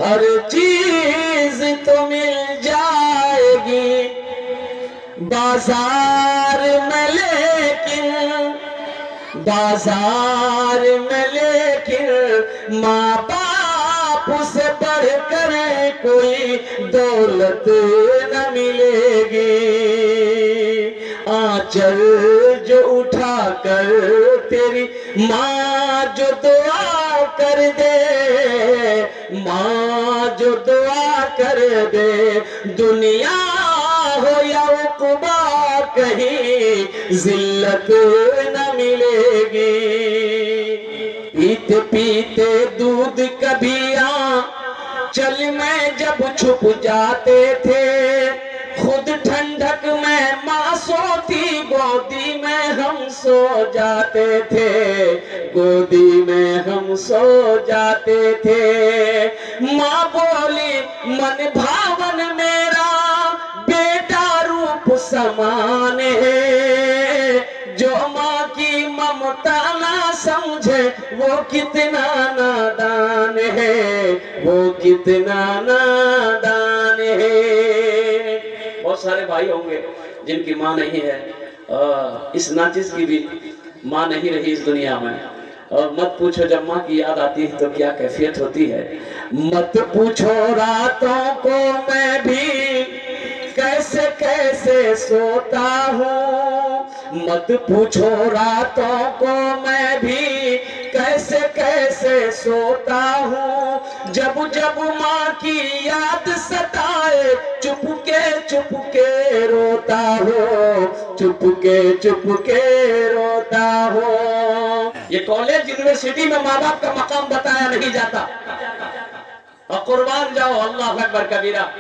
हर चीज तो मिल जाएगी बाजार में, लेकिन बाजार में लेकिन माँ बाप से बढ़कर कोई दौलत न मिलेगी। आंचल जो उठा कर तेरी माँ जो दुआ कर दे, माँ जो दुआ कर दे, दुनिया हो या उक़बा कहीं जिल्लत न मिलेगी। पीते पीते दूध कभी चल में जब छुप जाते थे, खुद ठंडक में माँ सोती, गोदी में हम सो जाते थे, गोदी में हम सो जाते थे। माँ बोली मन भावन मेरा बेटा रूप समान है, जो माँ की ममता ना समझे वो कितना नादान है, वो कितना नादान है। बहुत सारे भाई होंगे जिनकी माँ नहीं है, इस नाचिस की भी माँ नहीं रही इस दुनिया में, और मत पूछो जब माँ की याद आती है तो क्या कैफियत होती है। मत पूछो रातों को मैं भी कैसे कैसे सोता हूँ, मत पूछो रातों को मैं भी कैसे कैसे सोता हूँ, जब जब माँ की याद सताए चुपके रोता हूँ, चुपके रोता हूँ। ये कॉलेज यूनिवर्सिटी में माँ बाप का मकाम बताया नहीं जाता, और कुर्बान जाओ अल्लाह अकबर कबीरा।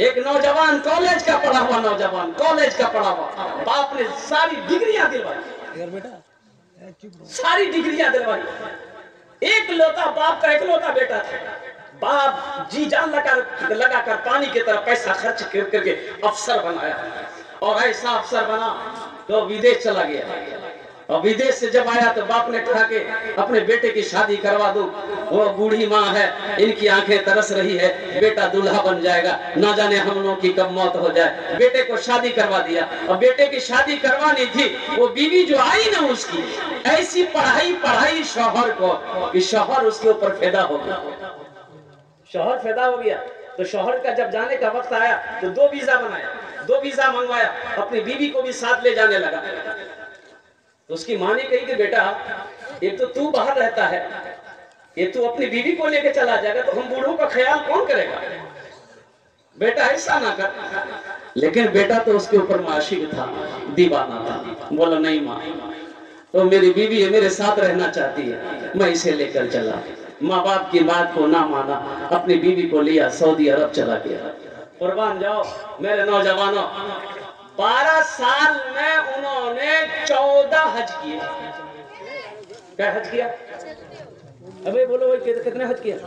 एक नौजवान कॉलेज का पढ़ा हुआ नौजवान, कॉलेज का पढ़ा हुआ, बाप ने सारी डिग्रियां दिलवाई, सारी डिग्रियां दिलवाई। एक लौता बाप का इकलौता बेटा था, बाप जी जान लगाकर पानी की तरह पैसा खर्च करके अफसर बनाया, और ऐसा अफसर बना तो विदेश चला गया। और विदेश से जब आया तो बाप ने कहा कि अपने बेटे की शादी करवा दो, वो बूढ़ी माँ है, इनकी आंखें तरस रही है, बेटा दूल्हा बन जाएगा, ना जाने हम लोगों की कब मौत हो जाए। बेटे को शादी करवा दिया, और बेटे की शादी करवानी थी, वो बीवी जो आई ना उसकी ऐसी पढ़ाई शौहर को कि शौहर उसके ऊपर फिदा हो गया, शौहर फिदा हो गया। तो शौहर का जब जाने का वक्त आया तो 2 वीजा बनाया, 2 वीजा मंगवाया, अपनी बीवी को भी साथ ले जाने लगा। तो उसकी माँ ने कही कि बेटा एक तो तू बाहर रहता है, ये तू अपनी बीवी को लेके चला जाएगा तो हम बूढ़ों का ख्याल कौन करेगा, बेटा ऐसा ना कर। लेकिन बेटा तो उसके ऊपर माशिक था, दीवाना था। बोला नहीं माँ, तो मेरी बीवी है, मेरे साथ रहना चाहती है, मैं इसे लेकर चला। माँ बाप की बात को ना माना, अपनी बीवी को लिया, सऊदी अरब चला गया। कुर्बान जाओ मेरे नौजवानों, 12 साल में उन्होंने 14 हज किए। क्या हज किया? अबे बोलो भाई कितने हज किया?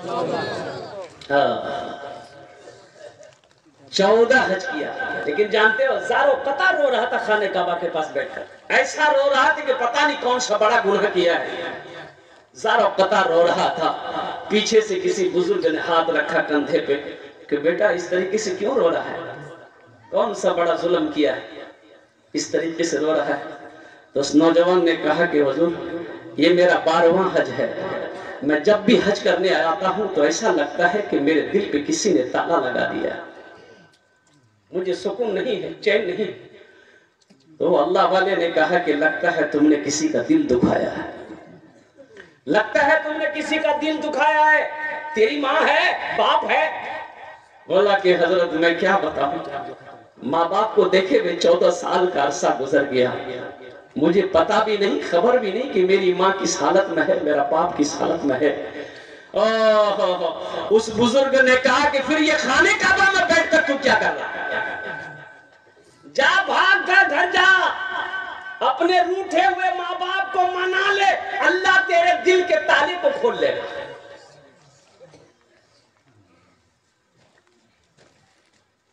14 हज किया। लेकिन जानते हो ज़ारो कतार रो रहा था खाने काबा के पास बैठकर, ऐसा रो रहा था कि पता नहीं कौन सा बड़ा गुनाह किया है। ज़ारो कतार रो रहा था। पीछे से किसी बुजुर्ग ने हाथ रखा कंधे पे कि बेटा इस तरीके से क्यों रो रहा है, कौन सा बड़ा जुल्म किया है, इस तरीके से रो रहा है। तो उस नौजवान ने कहा कि हुजूर ये मेरा 12वां हज है, मैं जब भी हज करने आता हूँ तो ऐसा लगता है कि मेरे दिल पे किसी ने ताला लगा दिया, मुझे सुकून नहीं है, चैन नहीं। तो अल्लाह वाले ने कहा कि लगता है तुमने किसी का दिल दुखाया है, लगता है तुमने किसी का दिल दुखाया है। तेरी माँ है, बाप है। बोला कि हजरत मैं क्या बताऊं, माँ बाप को देखे हुए 14 साल का अरसा गुजर गया, मुझे पता भी नहीं, खबर भी नहीं कि मेरी माँ किस हालत में है, मेरा बाप किस हालत में है। उस बुजुर्ग ने कहा कि फिर ये खाने काबा में बैठकर तू क्या कर रहा है, जा भाग कर घर जा, अपने रूठे हुए माँ बाप को मना ले, अल्लाह तेरे दिल के ताले को खोल ले।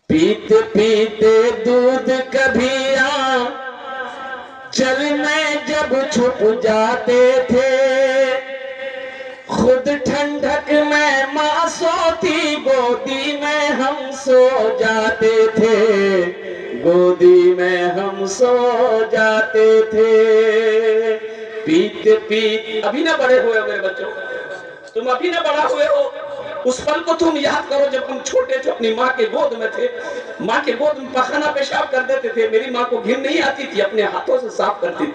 पीते पीते दूध कभी चल में जब छुप जाते थे, खुद ठंडक में माँ सोती, जाते थे, गोदी में हम सो जाते थे। पीते पीते, अभी ना बड़े हुए हो मेरे बच्चों, तुम अभी ना बड़ा हुए हो। उस पल को तुम याद करो जब तुम छोटे थे, अपनी माँ के गोद में थे, माँ के गोद में पखाना पेशाब कर देते थे। मेरी माँ को घिन नहीं आती थी, अपने हाथों से साफ करती थी।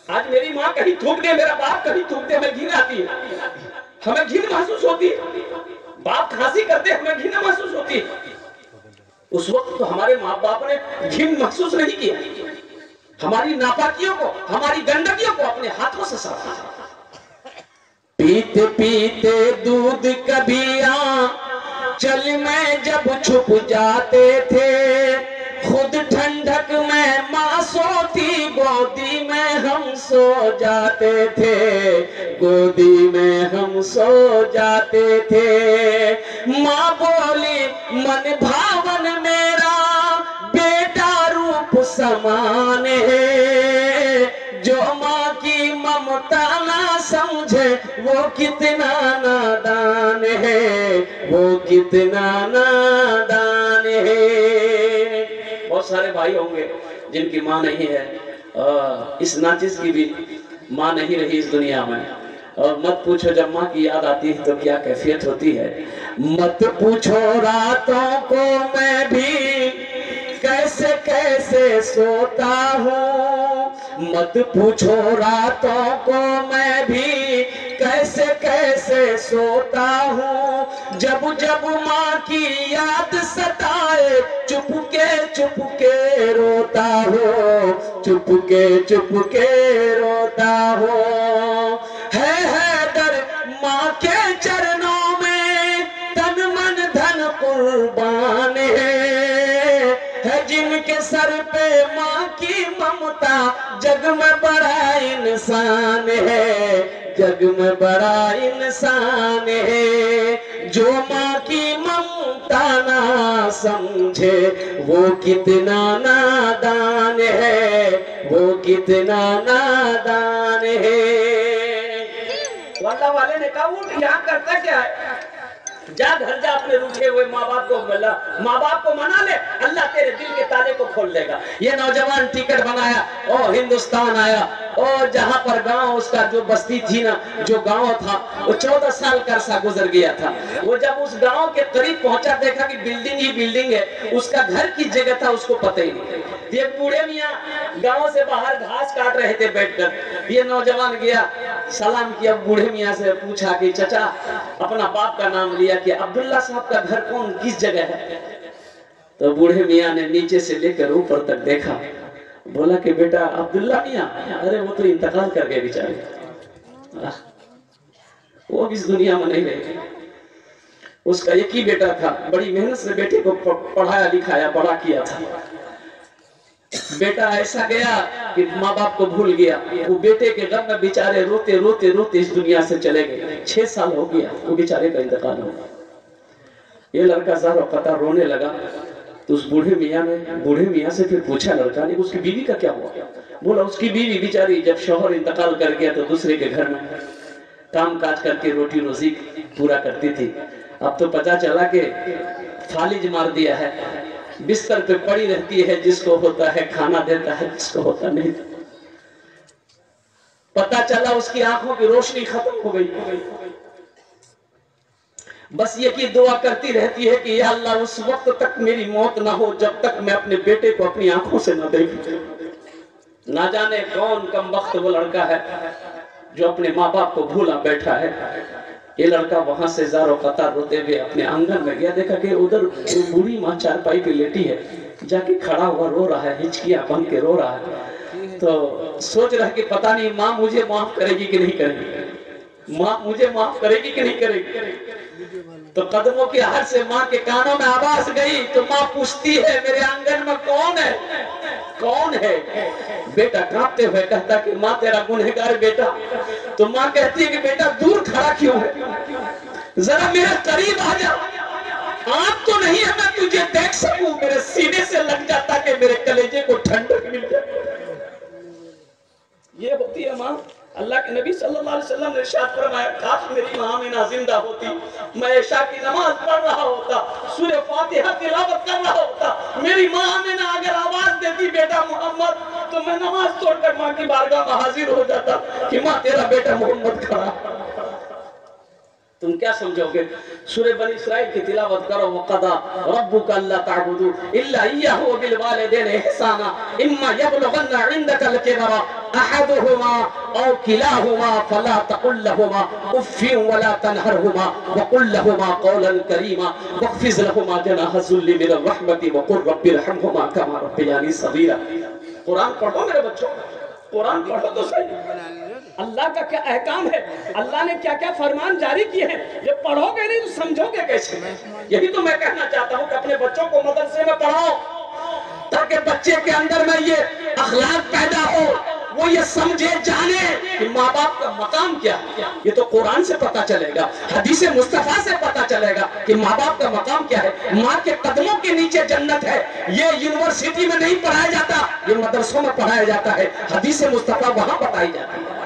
आज मेरी माँ कहीं थूक दे, मेरा बाप कहीं थूक दे, हमें घिन आती है, हमें घिन महसूस होती है। बाप खांसी करते, हमें घिन महसूस होती है। उस वक्त तो हमारे माँ बाप ने घिन महसूस नहीं किया, हमारी नापाकियों को, हमारी गंदगियों को अपने हाथों से साफ किया। पीते पीते दूध कभी चल में जब छुप जाते थे, खुद ठंडक में माँ सोती, गोदी में हम सो जाते थे, गोदी में हम सो जाते थे। माँ बोली मन भावन मेरा बेटा रूप समान है, जो माँ की ममता ना समझे वो कितना नादान है, वो कितना नादान है। बहुत सारे भाई होंगे जिनकी माँ नहीं है, इस नाचिस की भी माँ नहीं रही इस दुनिया में। और मत पूछो जब माँ की याद आती है तो क्या कैफियत होती है। मत पूछो रातों को मैं भी कैसे कैसे सोता हूँ, मत पूछो रातों को मैं भी कैसे कैसे सोता हूँ। जब जब माँ की याद सताए चुपके रोता हूँ, चुपके रोता हूँ। है दर माँ के चरणों में तन मन धन कुर्बान है जिनके सर पे माँ की ममता, जग में बड़ा इंसान है, जग में बड़ा इंसान है। जो माँ की ममता ना समझे वो कितना नादान है, वो कितना नादान है। अल्लाह वाले ने कहा वो यहाँ करता क्या है, जा घर जा, अपने रूठे हुए माँ बाप को मिला, माँ बाप को मना ले, अल्लाह तेरे दिल के ताले को खोल देगा। ये नौजवान टिकट बनाया और हिंदुस्तान आया, और जहां पर गांव उसका जो बस्ती थी ना, जो गांव था वो 14 साल का अरसा गुजर गया था। वो जब उस गांव के करीब पहुंचा, देखा कि बिल्डिंग ही बिल्डिंग है, उसका घर की जगह था उसको पता ही नहीं। ये बूढ़े मियाँ गांव से बाहर घास काट रहे थे बैठकर। ये नौजवान गया, सलाम किया, बूढ़े मियाँ से पूछा कि चचा, अपना बाप का नाम लिया कि अब्दुल्ला साहब का घर कौन किस जगह है। तो बूढ़े मियाँ ने नीचे से लेकर ऊपर तक देखा, बोला कि बेटा अब्दुल्ला मियाँ, अरे वो तो इंतकाल कर गए बेचारे, वो इस दुनिया में नहीं रहे। उसका एक ही बेटा था, बड़ी मेहनत से बेटे को पढ़ाया लिखाया बड़ा किया था। बेटा ऐसा गया कि माँ बाप को भूल गया। वो बेटे के गम में बेचारे रोते रोते रोते इस दुनिया से चले गए। 6 साल हो गया वो बेचारे का इंतकाल हो गया। ये लड़का ज़ारो पता रोने लगा। तो उस बूढ़े मियाँ से फिर पूछा लड़का ने, उसकी बीवी का क्या हुआ। बोला उसकी बीवी बेचारी जब शौहर इंतकाल कर गया तो दूसरे के घर में काम काज करके रोटी रोजी पूरा करती थी। अब तो पता चला कि फालिज मार दिया है, बिस्तर पे पड़ी रहती है, जिसको होता है खाना देता है, जिसको होता नहीं। पता चला उसकी आंखों की रोशनी खत्म हो गई। बस ये की दुआ करती रहती है कि या अल्लाह उस वक्त तक मेरी मौत ना हो जब तक मैं अपने बेटे को अपनी आंखों से न देखूं। ना जाने कौन कमबख्त वो लड़का है जो अपने माँ बाप को भूला बैठा है। ये लड़का वहां से ज़ारो कतार रोते हुए अपने आंगन में गया, देखा कि उधर बूढ़ी माँ चारपाई पे लेटी है, जाके खड़ा हुआ रो रहा है, हिचकियां बन के रो रहा है। तो सोच रहा है कि पता नहीं माँ मुझे माफ करेगी कि नहीं करेगी, माँ मुझे माफ करेगी कि नहीं करेगी। तो कदमों की हर से माँ के कानों में आवाज गई। तो माँ पूछती है मेरे आंगन में कौन है, कौन है। बेटा कांपते हुए कहता कि माँ तेरा गुनहगार बेटा। तो माँ कहती है कि बेटा दूर खड़ा क्यों है, जरा मेरे करीब आ जा, आंख तो नहीं है मैं तुझे देख सकूं, मेरे सीने से लग जाता कि मेरे कलेजे को ठंडक मिल जाए। ये होती है माँ। अल्लाह के नबी सल्लल्लाहु अलैहि वसल्लम ने इरशाद फरमाया, काश मेरी मां आमिना जिंदा होती, मैं इशा की नमाज पढ़ रहा होता, सूरह फातिहा तिलावत कर रहा होता, मेरी मां आमिना अगर आवाज देती बेटा मोहम्मद, तो मैं नमाज छोड़कर मां की बारगाह में हाजिर हो जाता कि मां तेरा बेटा मोहम्मद खड़ा। तुम क्या समझोगे? सूरह बनी इस्राइल की तिलावत करो, वक़दा रब्बुका अल्ला ताबुदू इल्ला इय्याहु व बिल वालिदैनि इहसाना इम्मा यबलुगन्ना इंदकल किबरा अहदुहुमा औ किलाहुमा फला तकुल लहुमा उफ्फिन वला तनहरहुमा व कुल लहुमा कौलन करीमा वख्फिज लहुमा जनाह ज़ुल्ली मिनर रहमति व कुर रब्बिरहमहुमा कमा रब्बयानी सगीरा। कुरान पढ़ो मेरे बच्चों, कुरान पढ़ो तो सही। अल्लाह का क्या अहकाम है, अल्लाह ने क्या क्या फरमान जारी किए हैं, ये पढ़ोगे नहीं तो समझोगे कैसे? यही तो मैं कहना चाहता हूँ कि अपने बच्चों को मदरसे में पढ़ाओ, ताकि बच्चे के अंदर में ये अखलाक पैदा हो, वो ये समझे जाने कि माँ बाप का मकाम क्या है। ये तो कुरान से पता चलेगा, हदीस मुस्तफा से पता चलेगा कि माँ बाप का मकाम क्या है। माँ के कदमों के नीचे जन्नत है। ये यूनिवर्सिटी में नहीं पढ़ाया जाता, ये मदरसों में पढ़ाया जाता है। हदीस मुस्तफा वहां बताई जाती है।